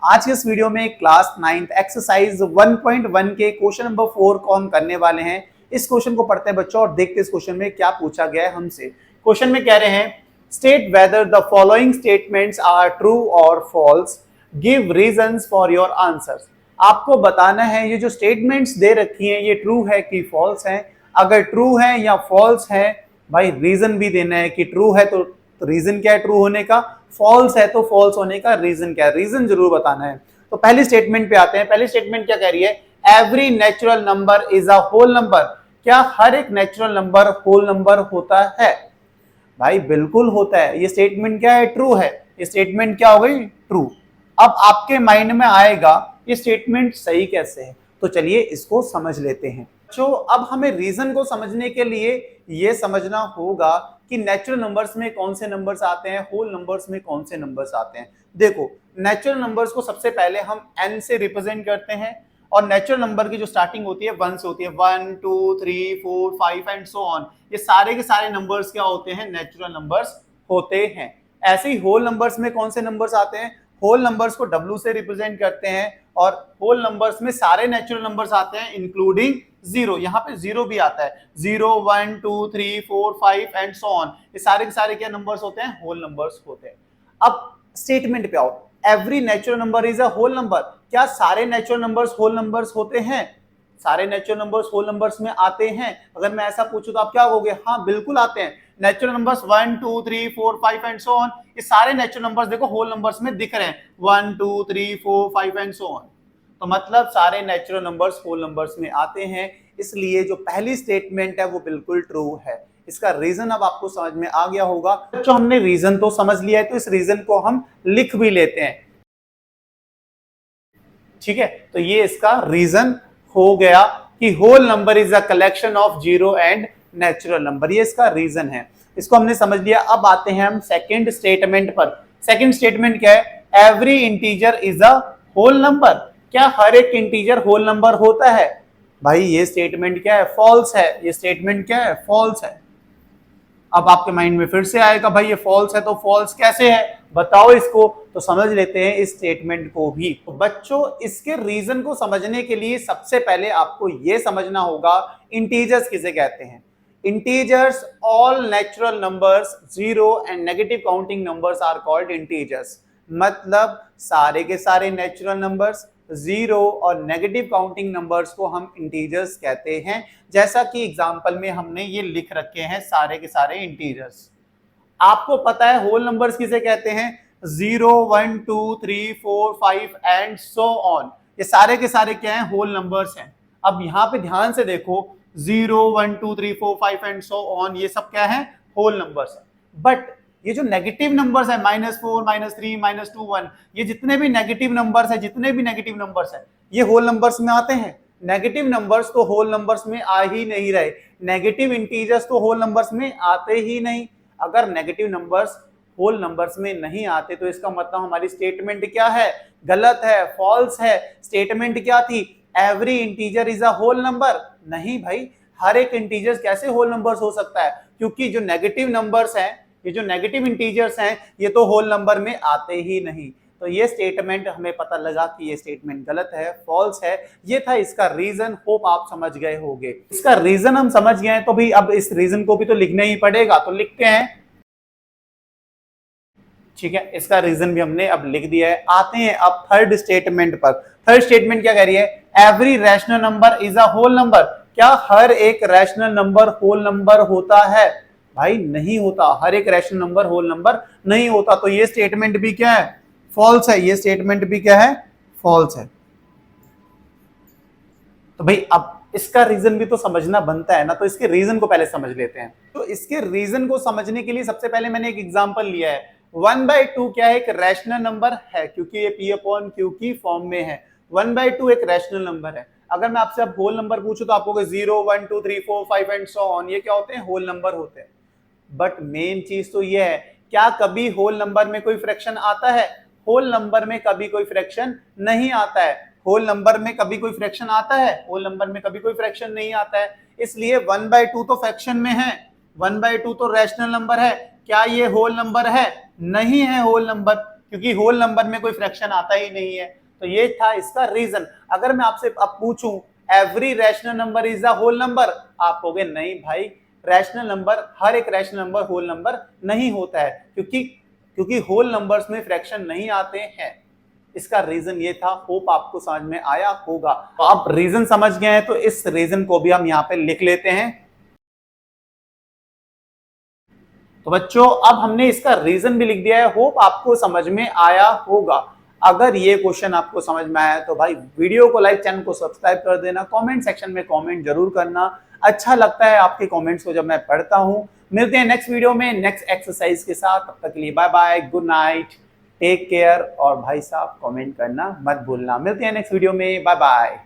आज के इस वीडियो में क्लास 9th एक्सरसाइज 1.1 के क्वेश्चन नंबर 4 को हम करने वाले हैं। इस क्वेश्चन को पढ़ते हैं बच्चों और देखते हैं इस क्वेश्चन में क्या पूछा गया है हमसे। क्वेश्चन में कह रहे हैं state whether the following statements are true और false, give reasons for your answers. आपको बताना है ये जो स्टेटमेंट्स दे रखी हैं ये ट्रू है कि फॉल्स है। अगर ट्रू है या फॉल्स है भाई रीजन भी देना है कि ट्रू है तो रीजन क्या है ट्रू होने का, फॉल्स है तो फॉल्स होने का रीजन क्या है, रीजन जरूर बताना है। तो पहली स्टेटमेंट पे आते हैं। पहली स्टेटमेंट क्या कह रही है, every natural number is a whole number. क्या हर एक नेचुरल नंबर होल नंबर होता है? भाई बिल्कुल होता है। ये स्टेटमेंट क्या है, ट्रू है। ये स्टेटमेंट क्या हो गई, ट्रू। अब आपके माइंड में आएगा ये स्टेटमेंट सही कैसे है, तो चलिए इसको समझ लेते हैं। तो अब हमें रीजन को समझने के लिए ये समझना होगा कि नेचुरल नंबर्स में कौन से नंबर्स आते हैं, होल नंबर्स में कौन से नंबर्स आते हैं। देखो नेचुरल नंबर्स को सबसे पहले हम n से रिप्रेजेंट करते हैं और नेचुरल नंबर की जो स्टार्टिंग होती है 1 से होती है। 1 2 3 4 5 एंड सो ऑन, ये सारे के सारे नंबर्स क्या होते हैं, नेचुरल नंबर्स होते हैं। ऐसे ही होल नंबर्स में कौन से नंबर्स आते हैं, होल नंबर्स को W से रिप्रेजेंट करते हैं और होल नंबर्स में सारे नेचुरल नंबर्स आते हैं इंक्लूडिंग जीरो। यहाँ पे जीरो भी आता है, 0 1 2 3 4 5 एंड सो ऑन, ये सारे के सारे क्या नंबर्स होते हैं, होल नंबर्स होते हैं। अब स्टेटमेंट पे आओ, every natural number is a whole number. क्या सारे नेचुरल नंबर्स होल नंबर्स होते हैं? सारे नेचुरल नंबर्स होल नंबर्स में आते हैं? अगर मैं ऐसा पूछूं तो आप क्या कहोगे, हाँ बिल्कुल आते हैं। Natural numbers 1 2 3 4 5 and so on, ये सारे नेचुरल नंबर्स देखो होल नंबर्स में दिख रहे हैं, 1 2 3 4 5 एंड सो ऑन। तो मतलब सारे नेचुरल नंबर्स होल नंबर्स में आते हैं, इसलिए जो पहली स्टेटमेंट है वो बिल्कुल ट्रू है। इसका रीजन अब आपको समझ में आ गया होगा। जो हमने रीजन तो समझ लिया है तो इस रीजन को हम लिख भी लेते हैं, ठीक है। तो ये इसका रीजन हो गया कि whole number is a collection of zero and natural number, ये इसका रीजन है। इसको हमने समझ लिया। अब आते हैं हम सेकंड स्टेटमेंट पर। सेकंड स्टेटमेंट क्या है, every integer is a whole number. क्या हर एक इंटीजर होल नंबर होता है? भाई ये स्टेटमेंट क्या है, फॉल्स है। ये स्टेटमेंट क्या है, फॉल्स है। अब आपके माइंड में फिर से आएगा भाई ये फॉल्स है तो फॉल्स कैसे है, बताओ इसको। तो समझ लेते हैं इस स्टेटमेंट को भी। तो बच्चों इसके रीजन को समझने के लिए सबसे पहले आपको यह समझना होगा इंटीजर्स किसे कहते हैं। Integers, all natural numbers, zero and negative counting numbers are called integers. मतलब सारे के सारे नेचुरल नंबर्स, जीरो और नेगेटिव काउंटिंग नंबर्स को हम इंटीजर्स कहते हैं। जैसा कि एग्जांपल में हमने ये लिख रखे हैं सारे के सारे इंटीजर्स। आपको पता है होल नंबर्स किसे कहते हैं, 0 1 2 3 4 5 एंड सो ऑन, ये सारे के सारे क्या हैं, होल नंबर्स हैं। अब यहाँ पे ध्यान से देखो, 0 1 2 3 4 5 एंड सो ऑन, ये सब क्या है, होल नंबर्स है। बट ये जो नेगेटिव नंबर्स है, -4 -3 -2 1, ये जितने भी नेगेटिव नंबर्स है, जितने भी नेगेटिव नंबर्स है, ये होल नंबर्स में आते हैं। नेगेटिव नंबर्स तो होल नंबर्स में आ ही नहीं रहे, नेगेटिव इंटीजर्स तो होल नंबर्स में आते ही नहीं। अगर नेगेटिव नंबर्स होल नंबर्स में नहीं आते तो इसका मतलब हमारी स्टेटमेंट क्या है, गलत है, फॉल्स है। स्टेटमेंट क्या थी, every integer is a whole number. नहीं भाई, हर एक इंटीजर कैसे होल नंबर्स हो सकता है, क्योंकि जो नेगेटिव नंबर्स हैं, ये जो नेगेटिव इंटीजर्स हैं, ये तो होल नंबर में आते ही नहीं। तो ये स्टेटमेंट हमें पता लगा कि ये स्टेटमेंट गलत है, फॉल्स है। ये था इसका रीजन। होप आप समझ गए होंगे। इसका रीजन हम समझ गए हैं तो भी अब इस रीजन को भी तो लिखना ही पड़ेगा, तो लिखते हैं, ठीक है। इसका रीजन भी हमने अब लिख दिया है। आते हैं अब थर्ड स्टेटमेंट पर। थर्ड स्टेटमेंट क्या कह रही है, every rational number is a whole number. क्या हर एक रैशनल नंबर होल नंबर होता है? भाई नहीं होता, हर एक रैशनल नंबर होल नंबर नहीं होता। तो ये स्टेटमेंट भी क्या है, फॉल्स है। ये स्टेटमेंट भी क्या है, फॉल्स है। तो भाई अब इसका रीजन भी तो समझना बनता है ना, तो इसके रीजन को पहले समझ लेते हैं। तो इसके रीजन को समझने के लिए सबसे पहले मैंने एक एग्जांपल लिया है। 1/2 क्या है, एक रैशनल नंबर है, क्योंकि ये P/Q की फॉर्म में है। 1/2 एक रैशनल नंबर है। अगर मैं आपसे अब होल नंबर पूछूं तो आप कहोगे 0 1 2 3 4 5 एंड सो ऑन, ये क्या होते हैं, होल नंबर होते हैं। बट मेन चीज तो ये है, क्या कभी होल नंबर में कोई फ्रैक्शन आता है? होल नंबर में कभी कोई फ्रैक्शन नहीं आता है। होल नंबर में कभी कोई फ्रैक्शन आता है? होल नंबर में कभी कोई फ्रैक्शन नहीं आता है। इसलिए 1/2 तो फ्रैक्शन में है, 1/2 तो रैशनल नंबर है। क्या ये होल नंबर है? नहीं है होल नंबर, क्योंकि होल नंबर में कोई फ्रैक्शन आता ही नहीं है। तो ये था इसका रीजन। अगर मैं आपसे अब पूछूं every rational number is a whole number, आप कहोगे नहीं भाई, रैशनल नंबर, हर एक रैशनल नंबर होल नंबर नहीं होता है, क्योंकि होल नंबर्स में फ्रैक्शन नहीं आते हैं। इसका रीजन ये था। होप आपको समझ में आया होगा। तो आप रीजन समझ गए हैं, तो इस रीजन को भी हम यहाँ पे लिख लेते हैं। तो बच्चों अब हमने इसका रीजन भी लिख दिया है। होप आपको समझ में आया होगा। अगर ये क्वेश्चन आपको समझ में आया तो भाई वीडियो को लाइक, चैनल को सब्सक्राइब कर देना, कमेंट सेक्शन में कमेंट जरूर करना। अच्छा लगता है आपके कमेंट्स को जब मैं पढ़ता हूं। मिलते हैं नेक्स्ट वीडियो में नेक्स्ट एक्सरसाइज के साथ। तब तक के लिए bye bye, good night, take care. और भाई साहब कमेंट करना मत भूलना। मिलते हैं नेक्स्ट वीडियो में, बाय बाय।